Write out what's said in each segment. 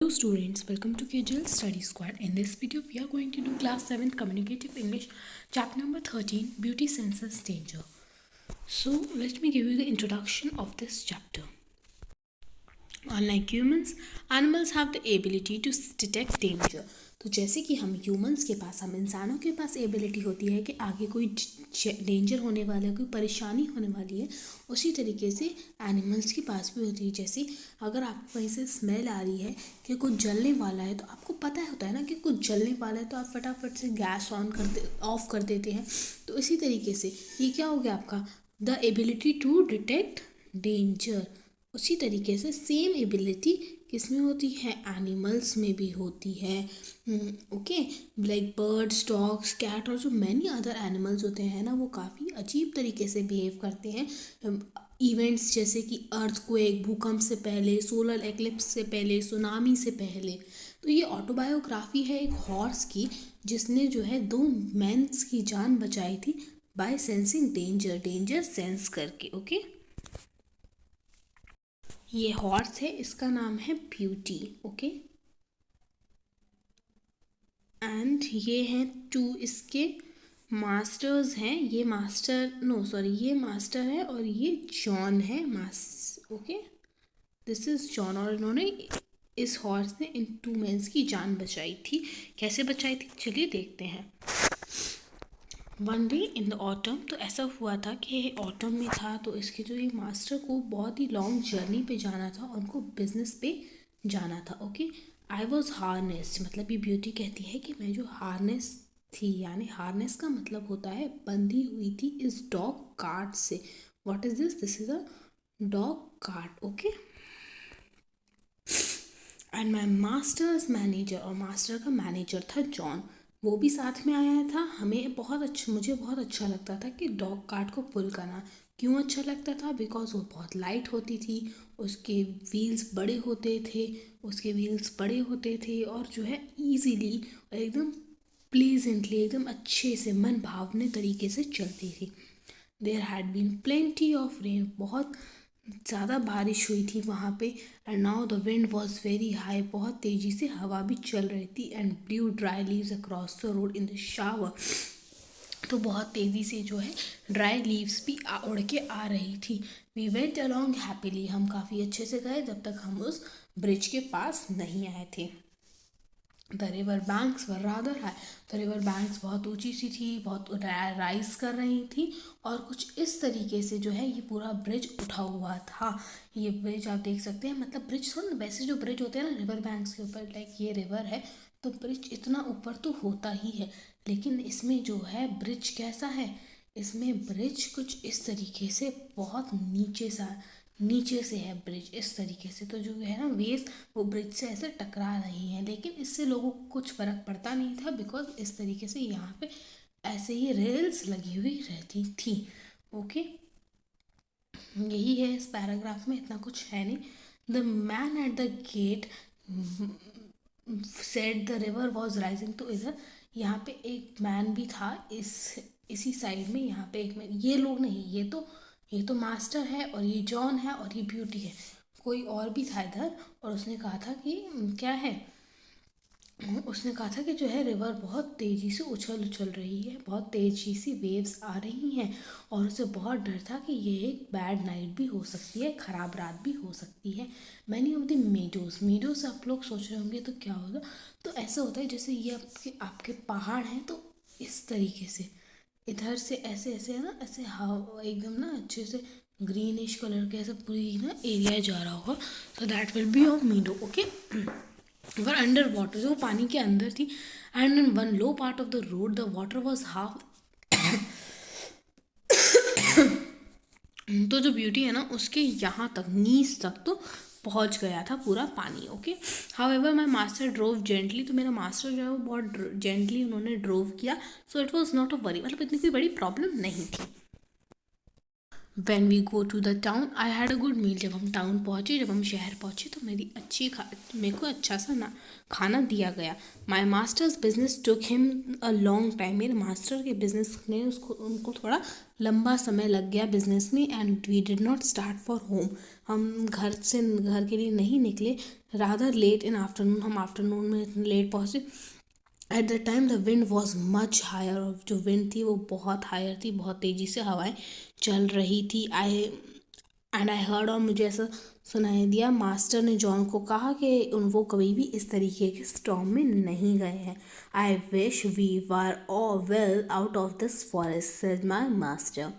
Hello students, welcome to KGL Study Squad. In this video, we are going to do class 7th Communicative English, chapter number 13, Beauty Senses Danger. So, let me give you the introduction of this chapter. Unlike humans, animals have the ability to detect danger. तो जैसे कि हम humans के पास, हम इंसानों के पास ability होती है कि आगे कोई डेंजर होने वाला है, कोई परेशानी होने वाली है, उसी तरीके से एनिमल्स के पास भी होती है. जैसे अगर आपको कहीं से स्मेल आ रही है कि कुछ जलने वाला है, तो आपको पता होता है ना कि कुछ जलने वाला है, तो आप फटाफट से गैस ऑफ कर देते हैं. तो इसी तरीके से ये क्या हो गया आपका, the ability to detect danger. उसी तरीके से सेम एबिलिटी किस में होती है, एनिमल्स में भी होती है. Okay, like birds, dogs, cat और जो मैनी अदर एनिमल्स होते हैं ना, वो काफ़ी अजीब तरीके से बिहेव करते हैं. इवेंट्स जैसे कि अर्थक्वेक, भूकंप से पहले, सोलर एक्लिप्स से पहले, सुनामी से पहले. तो ये ऑटोबायोग्राफी है एक हॉर्स की, जिसने जो है 2 मैन्स की जान बचाई थी बाय सेंसिंग डेंजर सेंस करके. ओके, ये हॉर्स है, इसका नाम है ब्यूटी. ओके, एंड ये हैं 2 इसके मास्टर्स हैं. ये मास्टर है और ये जॉन है. Okay, this is John. और इन्होंने, इस हॉर्स ने इन 2 मेंस की जान बचाई थी. कैसे बचाई थी, चलिए देखते हैं. One day in the autumn, तो ऐसा हुआ था कि ऑटम में था, तो इसके जो ये मास्टर को बहुत ही लॉन्ग जर्नी पे जाना था, उनको बिजनेस पे जाना था. ओके, आई वॉज हार्नेस्ड, मतलब ये ब्यूटी कहती है कि मैं जो हार्नेस थी, यानी हार्नेस का मतलब होता है बंधी हुई थी इस डॉग कार्ट से. What is this is a dog cart. Okay, and my masters manager, और मास्टर का मैनेजर था जॉन, वो भी साथ में आया था. मुझे बहुत अच्छा लगता था कि डॉग कार्ट को पुल करना. क्यों अच्छा लगता था, बिकॉज वो बहुत लाइट होती थी, उसके व्हील्स बड़े होते थे और जो है ईजीली, एकदम प्लीजेंटली, एकदम अच्छे से मन भावने तरीके से चलती थी. There had been plenty of rain, बहुत ज़्यादा बारिश हुई थी वहाँ पे. And now the wind was very high, बहुत तेज़ी से हवा भी चल रही थी. And blew dry leaves across the road in the shower, तो बहुत तेज़ी से जो है ड्राई लीव्स भी उड़ के आ रही थी. वी वेंट अलॉन्ग हैप्पीली, हम काफ़ी अच्छे से गए जब तक हम उस ब्रिज के पास नहीं आए थे. The river banks were rather high, तो रिवर बैंक्स बहुत ऊंची सी थी, बहुत राइज कर रही थी, और कुछ इस तरीके से जो है ये पूरा ब्रिज उठा हुआ था. ये ब्रिज आप देख सकते हैं, मतलब ब्रिज सुन, वैसे जो ब्रिज होते हैं ना रिवर बैंक्स के ऊपर, लाइक ये रिवर है, तो ब्रिज इतना ऊपर तो होता ही है, लेकिन इसमें जो है ब्रिज कैसा है, इसमें ब्रिज कुछ इस तरीके से बहुत नीचे से है ब्रिज इस तरीके से. तो जो है ना वेव्स, वो ब्रिज से ऐसे टकरा रही हैं, लेकिन इससे लोगों को कुछ फ़र्क पड़ता नहीं था, बिकॉज इस तरीके से यहाँ पे ऐसे ही रेल्स लगी हुई रहती थी. ओके, यही है इस पैराग्राफ में, इतना कुछ है नहीं. The man at the gate said the river was rising, तो इधर यहाँ पे एक मैन भी था, इसी साइड में यहाँ पे एक मैन, ये लोग नहीं, ये तो मास्टर है, और ये जॉन है, और ये ब्यूटी है. कोई और भी था इधर, और उसने कहा था कि क्या है, उसने कहा था कि जो है रिवर बहुत तेज़ी से उछल रही है, बहुत तेज़ी सी वेव्स आ रही हैं, और उसे बहुत डर था कि ये एक बैड नाइट भी हो सकती है, ख़राब रात भी हो सकती है. मैनी ऑफ द मीडोज आप लोग सोच रहे होंगे तो क्या होगा, तो ऐसा होता है जैसे ये आपके पहाड़ हैं, तो इस तरीके से इधर से ऐसे ऐसे है ना, ऐसे हवा एकदम ना अच्छे से ग्रीनिश कलर के ऐसे पूरी ना एरिया जा रहा होगा, तो that will B of मीडो. Okay, were under water, जो पानी के अंदर थी. And in one low part of the road the water was half, तो जो ब्यूटी है ना उसके यहाँ तक, नीज तक तो पहुँच गया था पूरा पानी. Okay, how ever my master drove gently, तो मेरा मास्टर जो है वो बहुत जेंटली उन्होंने ड्रोव किया. So it was not a worry, मतलब इतनी कोई बड़ी प्रॉब्लम नहीं थी. When we go to the town, I had a good meal. जब हम टाउन पहुँचे, जब हम शहर पहुँचे तो मेरे को अच्छा सा ना खाना दिया गया. My master's business took him a long time. मेरे मास्टर के बिजनेस ने उनको थोड़ा लंबा समय लग गया बिजनेस में. And we did not start for home. हम घर के लिए नहीं निकले. Rather late in afternoon, हम आफ्टरनून में लेट पहुँचे. At the time the wind was much higher. और जो विंड थी वो बहुत हायर थी, बहुत तेज़ी से हवाएं चल रही थी. आई हर्ड, और मुझे ऐसा सुनाई दिया, मास्टर ने जॉन को कहा कि वो कभी भी इस तरीके के स्टॉर्म में नहीं गए हैं. I wish we were all well out of this forest said my master.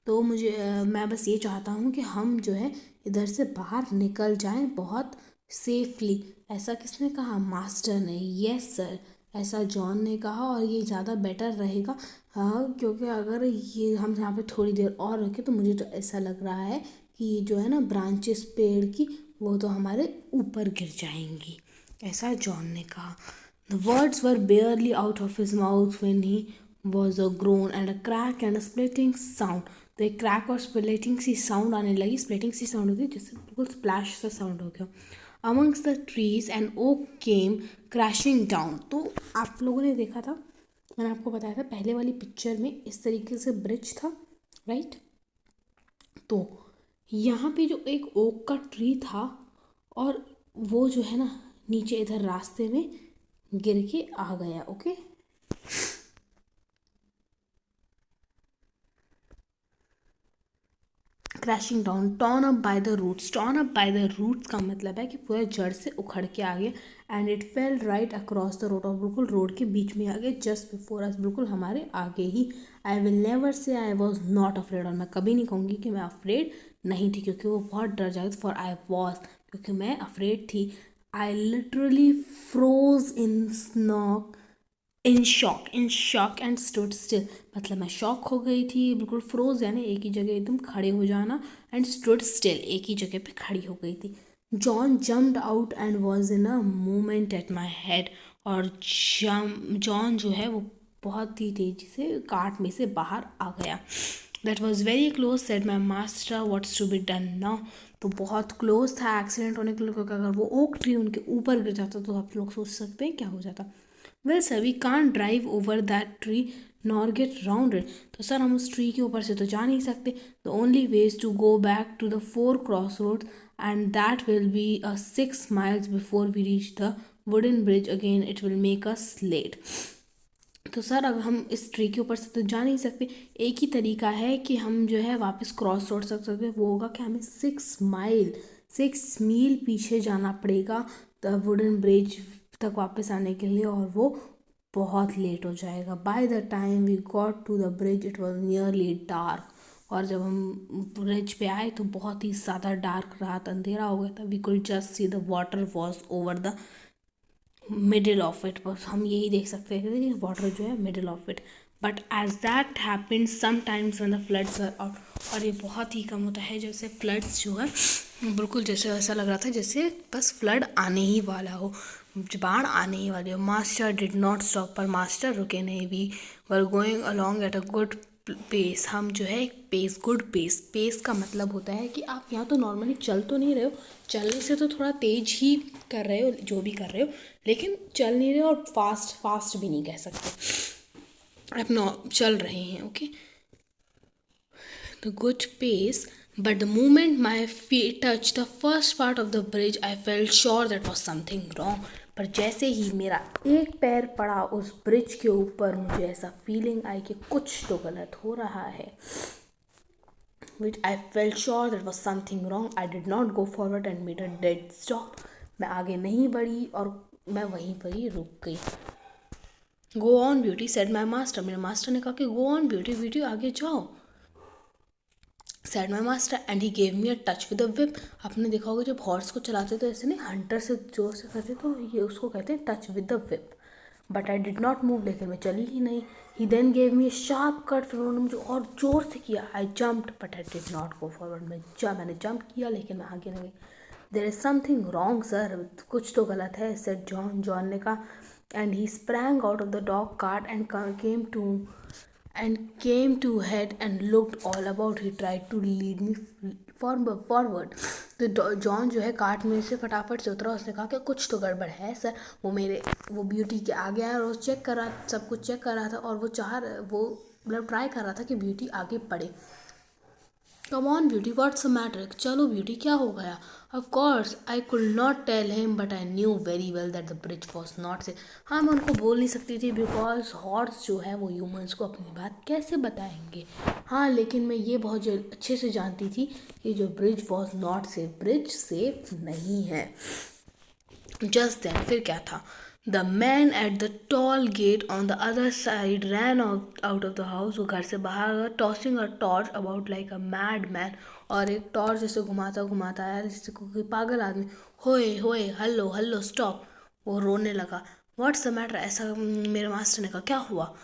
तो मैं बस ये चाहता हूँ कि हम जो है इधर से बाहर निकल जाएं बहुत सेफली. ऐसा किसने कहा? मास्टर ने. यस सर, ऐसा जॉन ने कहा, और ये ज़्यादा बेटर रहेगा. हाँ, क्योंकि अगर ये हम यहाँ पे थोड़ी देर और रखें तो मुझे तो ऐसा लग रहा है कि ये जो है ना ब्रांचेस पेड़ की, वो तो हमारे ऊपर गिर जाएंगी. ऐसा जॉन ने कहा. The words were barely out of his mouth when he was a groan and a crack and a splitting sound. तो एक क्रैक और स्प्लिटिंग सी साउंड आने लगी. स्प्लिटिंग सी साउंड होती है जैसे बिल्कुल स्प्लैश सा साउंड हो गया. Amongst the trees an oak came crashing down. तो आप लोगों ने देखा था, मैंने आपको बताया था पहले वाली पिक्चर में इस तरीके से ब्रिज था, राइट. तो यहाँ पे जो एक ओक का ट्री था, और वो जो है ना नीचे इधर रास्ते में गिर के आ गया. Okay, crashing down. Torn up by the roots. Torn up by the roots का मतलब है कि पूरे जड़ से उखड़ के आ गया. And it fail right across the road. और बिल्कुल रोड के बीच में आ गए, जस्ट बिफोर अस, बिल्कुल हमारे आगे ही. I will never say I was not afraid. और मैं कभी नहीं कहूँगी कि मैं अफ्रेड नहीं थी, क्योंकि वो बहुत डर जाती. फॉर आई वॉज, क्योंकि मैं अफ्रेड थी. I literally froze in shock and stood still. मतलब मैं शॉक हो गई थी, बिल्कुल फ्रोज यानी एक ही जगह एकदम खड़े हो जाना. एंड स्टूड स्टिल, एक ही जगह पे खड़ी हो गई थी. John jumped out and was in a movement at my head. और जॉन जो है वो बहुत ही तेज़ी से काट में से बाहर आ गया. That was very close said my master, what's to be done now. तो बहुत क्लोज था एक्सीडेंट होने के लिए, क्योंकि अगर वो ओक ट्री उनके ऊपर गिर जाता तो आप लोग सोच सकते हैं क्या हो जाता. Well sir, we can't drive over that tree nor get round it. तो सर हम उस ट्री के ऊपर से तो जा नहीं सकते. The only ways to go back to the 4 cross road and that will be 6 miles before we reach the wooden bridge again. It will make us late. तो सर अब हम इस ट्री के ऊपर से तो जा नहीं सकते. एक ही तरीका है कि हम जो है वापस क्रॉस रोड सकते हैं. वो होगा कि हमें 6 मील पीछे जाना पड़ेगा द वुडन ब्रिज तक वापस आने के लिए, और वो बहुत लेट हो जाएगा. By the time we got to the bridge it was nearly dark. और जब हम ब्रिज पे आए तो बहुत ही ज़्यादा डार्क, रात अंधेरा हो गया था. We could just see the water was over the middle of it. बस हम यही देख सकते थे कि वाटर जो है middle of it. But as that happened sometimes when the floods were out. और ये बहुत ही कम होता है जैसे फ्लड्स जो है, बिल्कुल जैसे ऐसा लग रहा था जैसे बस फ्लड आने ही वाला हो, बाढ़ आने ही वाली हो. Master did not stop. पर मास्टर रुके नहीं. We were going along at a good pace. हम जो है एक पेस, गुड पेस. पेस का मतलब होता है कि आप यहाँ तो नॉर्मली चल तो नहीं रहे हो, चलने से तो थोड़ा तेज ही कर रहे हो जो भी कर रहे हो, लेकिन चल नहीं रहे हो और फास्ट भी नहीं कह सकते, आप चल रहे हैं. Okay, the good pace. But the moment my feet touched the first part of the bridge, I felt sure that was something wrong. पर जैसे ही मेरा एक पैर पड़ा उस ब्रिज के ऊपर, मुझे ऐसा फीलिंग आई कि कुछ तो गलत हो रहा है. Which I felt sure that was something wrong. I did not go forward and made a dead stop. मैं आगे नहीं बढ़ी और मैं वहीं पर ही रुक गई. Go on beauty said my master. मेरे मास्टर ने कहा कि go on beauty, beauty आगे जाओ. said my master and he gave me a touch with a whip. आपने देखा होगा जब हॉर्स को चलाते तो ऐसे नहीं, हंटर से जोर से करते तो ये उसको कहते हैं touch with the whip. But I did not move. लेकिन मैं चली ही नहीं. He then gave me sharp cut. फिर उन्होंने मुझे और जोर से किया. I jumped but I did not go forward. मैंने जंप किया लेकिन मैं आगे नहीं गई. There is something wrong sir, कुछ तो गलत है, सेड जॉन. जॉन ने कहा. And he sprang out of the dog cart and came to and came to head and looked all about. He tried to lead me forward. तो John जो है cart में से फटाफट से उतरा. उसने कहा कि कुछ तो गड़बड़ है सर. वो ब्यूटी के आगे आया और वो चेक कर रहा, सब कुछ चेक कर रहा था और वो मतलब ट्राई कर रहा था कि ब्यूटी आगे बढ़े. Come on Beauty, what's the matter? चलो ब्यूटी, क्या हो गया? Of course I could not tell him but I knew very well that the bridge was not safe. हाँ, मैं उनको बोल नहीं सकती थी बिकॉज हॉर्स जो है वो ह्यूमंस को अपनी बात कैसे बताएंगे. हाँ, लेकिन मैं ये बहुत अच्छे से जानती थी कि जो bridge was not safe, bridge safe नहीं है. जस्ट देन, फिर क्या था? The man at the toll gate on the other side ran out of the house. वो घर से बाहर गया, tossing a torch about like a mad man. और एक टॉर्च जैसे घुमाता घुमाता आया जैसे कोई पागल आदमी. होए होए, हल्लो हल्लो, स्टॉप. वो रोने लगा. What's the matter? ऐसा मेरे मास्टर ने कहा. क्या हुआ?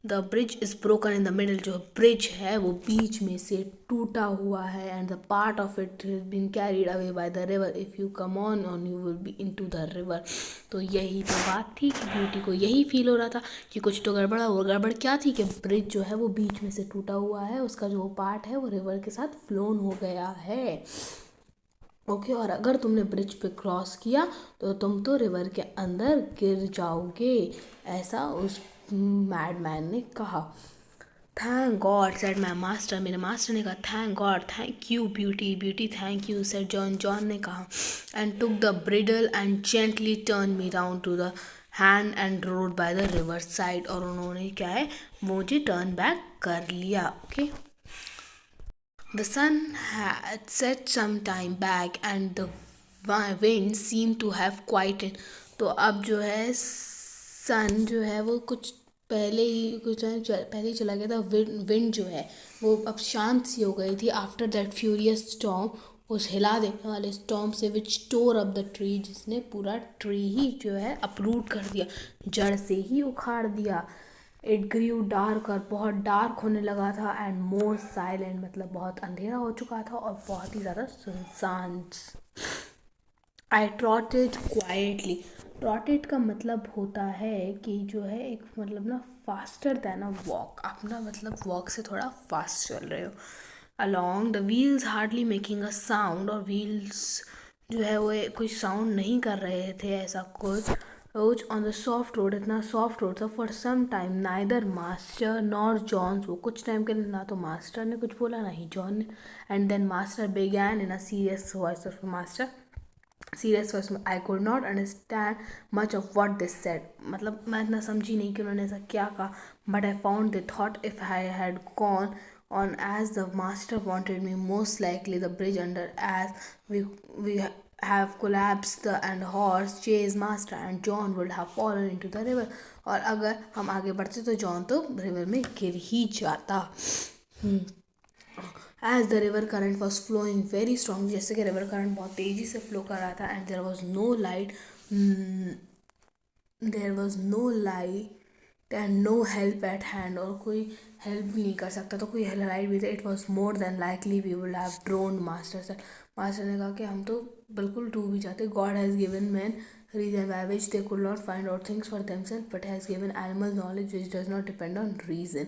The bridge is broken in the middle. जो ब्रिज है वो बीच में से टूटा हुआ है. And the part of it has been carried away by the river. If you come on you will be into the river. तो यही तो बात थी कि ब्यूटी को यही फील हो रहा था कि कुछ तो गड़बड़ है. वो गड़बड़ क्या थी कि ब्रिज जो है वो बीच में से टूटा हुआ है. उसका जो पार्ट है वो रिवर के साथ फ्लोन हो गया है. ओके, और अगर तुमने ब्रिज पे क्रॉस किया तो तुम तो रिवर के अंदर गिर जाओगे. ऐसा उस मैडमैन ने कहा. Thank God said my master. मेरे मास्टर ने कहा thank God, thank you beauty. Beauty thank you said John. John ने कहा and took the bridle and gently turn me round to the hand and road by the river side. और उन्होंने क्या है, मुझे टर्न बैक कर लिया. Okay. The sun had set some time back and the wind seemed to have quieted. तो अब जो है सन जो है वो कुछ टाइम पहले ही चला गया था. विंड जो है वो अब शांत सी हो गई थी. आफ्टर दैट फ्यूरियस स्टॉर्म, उस हिला देने वाले स्टॉर्म से, विच टोर अप द ट्री, जिसने पूरा ट्री ही जो है अपरूट कर दिया, जड़ से ही उखाड़ दिया. इट ग्रीव डार्क, और बहुत डार्क होने लगा था. एंड मोर साइलेंट, मतलब बहुत अंधेरा हो चुका था और बहुत ही ज़्यादा सुनसान. आई ट्रॉटेड क्वाइटली. ट्रॉटेड का मतलब होता है कि जो है एक मतलब ना फास्टर दैन अ वॉक. आप ना मतलब वॉक से थोड़ा फास्ट चल रहे हो. Along the wheels hardly making a sound. और व्हील्स जो है वो कोई साउंड नहीं कर रहे थे ऐसा कुछ. Rode on the soft road, इतना सॉफ्ट रोड था. For some time neither master nor John. वो कुछ टाइम के लिए ना तो मास्टर ने कुछ बोला ना ही जॉन ने. And then master began in a serious voice of master. Serious voice में. I could not understand much of what this said. मतलब मैं इतना समझी नहीं कि उन्होंने ऐसा क्या कहा. But I found they thought if I had gone on as the master wanted me, most likely the bridge under as we have collapsed and horse chase master and John would have fallen into the river. और अगर हम आगे बढ़ते तो John तो river में गिर ही जाता. As the river current was flowing very strong, जैसे कि रिवर करंट बहुत तेज़ी से फ्लो कर रहा था. and there was no light and no help at hand. और कोई हेल्प नहीं कर सकता. तो कोई लाइट भी था. It was more than likely we would have drowned. मास्टर ने कहा कि हम तो बिल्कुल डूब ही जाते. God has given man reason by which they could not find out things for themselves but has given animal knowledge which does not depend on reason.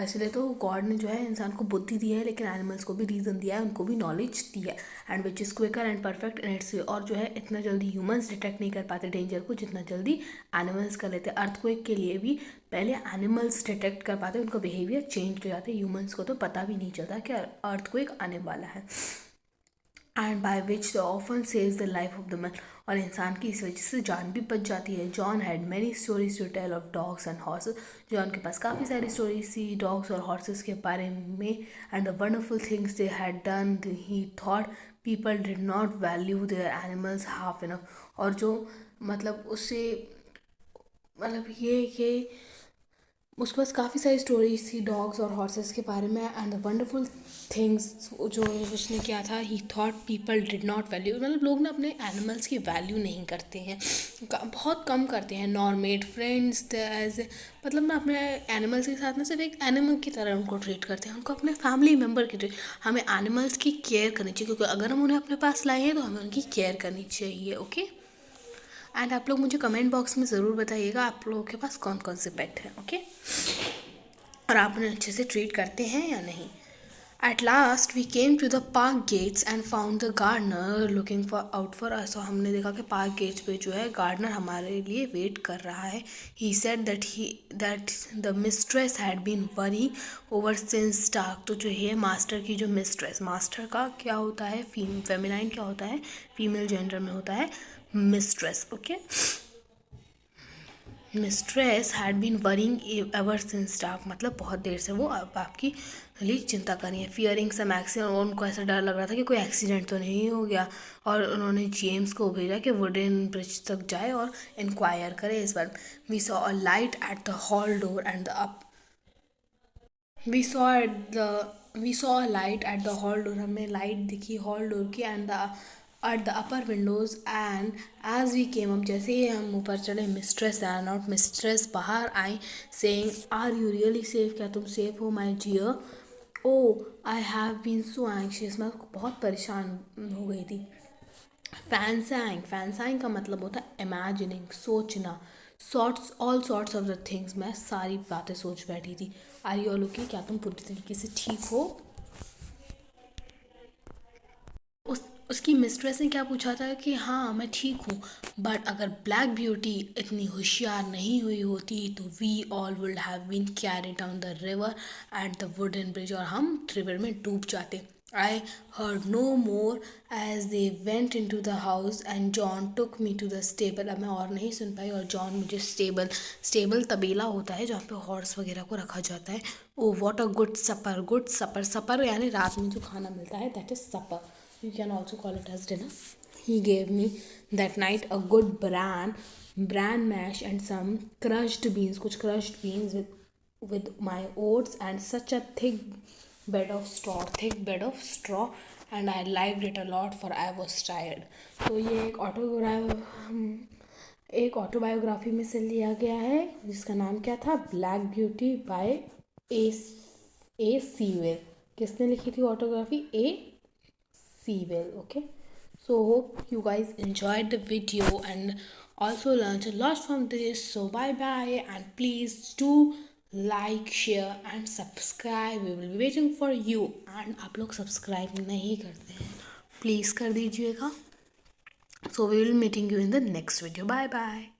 इसलिए तो गॉड ने जो है इंसान को बुद्धि दी है, लेकिन एनिमल्स को भी रीज़न दिया है, उनको भी नॉलेज दी है. And which is quicker and perfect in its way. और जो है इतना जल्दी ह्यूमंस डिटेक्ट नहीं कर पाते डेंजर को जितना जल्दी एनिमल्स कर लेते. अर्थक्वेक के लिए भी पहले एनिमल्स डिटेक्ट कर पाते, उनका बिहेवियर चेंज हो जाते. ह्यूमंस को तो पता भी नहीं चलता कि अर्थक्वेक आने वाला है. And by which the often saves the life of the man. और इंसान की इस वजह से जान भी बच जाती है. John had many stories to tell of dogs and horses. John के पास काफ़ी सारी स्टोरीज थी डॉग्स और हॉर्सेस के बारे में. And the wonderful things they had done. He thought people did not value there animals half enough. और जो मतलब उससे मतलब ये उसके पास काफ़ी सारी स्टोरीज थी डॉग्स और हॉर्सेस के बारे में. एंड द वंडरफुल थिंग्स जो उसने किया था, ही thought people did not value. मतलब लोग ना अपने एनिमल्स की वैल्यू नहीं करते हैं, बहुत कम करते हैं. नॉर मेड फ्रेंड्स एज मतलब ना अपने एनिमल्स के साथ ना सिर्फ एक एनिमल की तरह उनको ट्रीट करते हैं, उनको अपने फैमिली मेम्बर की ट्रीट. हमें एनिमल्स की केयर करनी चाहिए क्योंकि अगर हम उन्हें अपने पास लाए हैं तो हमें उनकी केयर करनी चाहिए. ओके. एंड आप लोग मुझे कमेंट बॉक्स में ज़रूर बताइएगा आप लोगों के पास कौन कौन से पेट हैं. ओके. और आप उन्हें अच्छे से ट्रीट करते हैं या नहीं। At last we came to the park gates and found the gardener looking for out for us. और हमने देखा कि पार्क गेट्स पे जो है गार्डनर हमारे लिए वेट कर रहा है. He said that the mistress had been worrying over since dark. तो जो है मास्टर की जो मिस्ट्रेस, मास्टर का क्या होता है, फेमिनाइन क्या होता है, फीमेल जेंडर में होता है mistress. Okay, mistress had been worrying ever since dark, मतलब बहुत देर से वो अब आपकी लिए चिंता कर रही है. फियरिंग सम एक्सीडेंट, और उनको ऐसा डर लग रहा था कि कोई एक्सीडेंट तो नहीं हो गया, और उन्होंने जेम्स को भेजा कि वुडन ब्रिज तक जाए और इंक्वायर करे इस बार. We saw a light at the hall door and the up we saw a light at the hall door, हमें लाइट दिखी हॉल डोर की, and the at the upper windows. And as we came up, जैसे ही हम ऊपर चढ़े, mistress and out, mistress बाहर आई, saying are you really safe, क्या तुम सेफ हो my dear. Oh I have been so anxious, मैं बहुत परेशान हो गई थी. फैंसाइंग का मतलब होता है इमेजिनिंग, सोचना, all sorts of the things, मैं सारी बातें सोच बैठी थी. आर यू लुकी, क्या तुम पूरी तरीके से ठीक हो. उसकी मिस्ट्रेस ने क्या पूछा था कि हाँ मैं ठीक हूँ, बट अगर ब्लैक ब्यूटी इतनी होशियार नहीं हुई होती तो we all would have been carried down the river at the wooden bridge, और हम रिवर में डूब जाते. I heard no more as they went into the house and John took me to the stable. अब मैं और नहीं सुन पाई, और जॉन मुझे स्टेबल तबेला होता है जहाँ पे हॉर्स वगैरह को रखा जाता है. ओ व्हाट अ गुड सपर, सपर यानी रात में जो खाना मिलता है, that is supper. You can also call it as dinner. He gave me that night a good bran mash and some crushed beans, कुछ crushed beans with my oats and such a thick bed of straw, and I liked it a lot for I was tired. तो ये एक autobiography में से लिया गया है जिसका नाम क्या था, ब्लैक ब्यूटी बाय ए सीवेल. किसने लिखी थी autography, A Sewell. Okay, so hope you guys enjoyed the video and also learned a lot from this. So bye bye, and please do like, share and subscribe. We will be waiting for you. And आप लोग subscribe नहीं करते हैं, please कर दीजिएगा. So we will meeting you in the next video. Bye bye.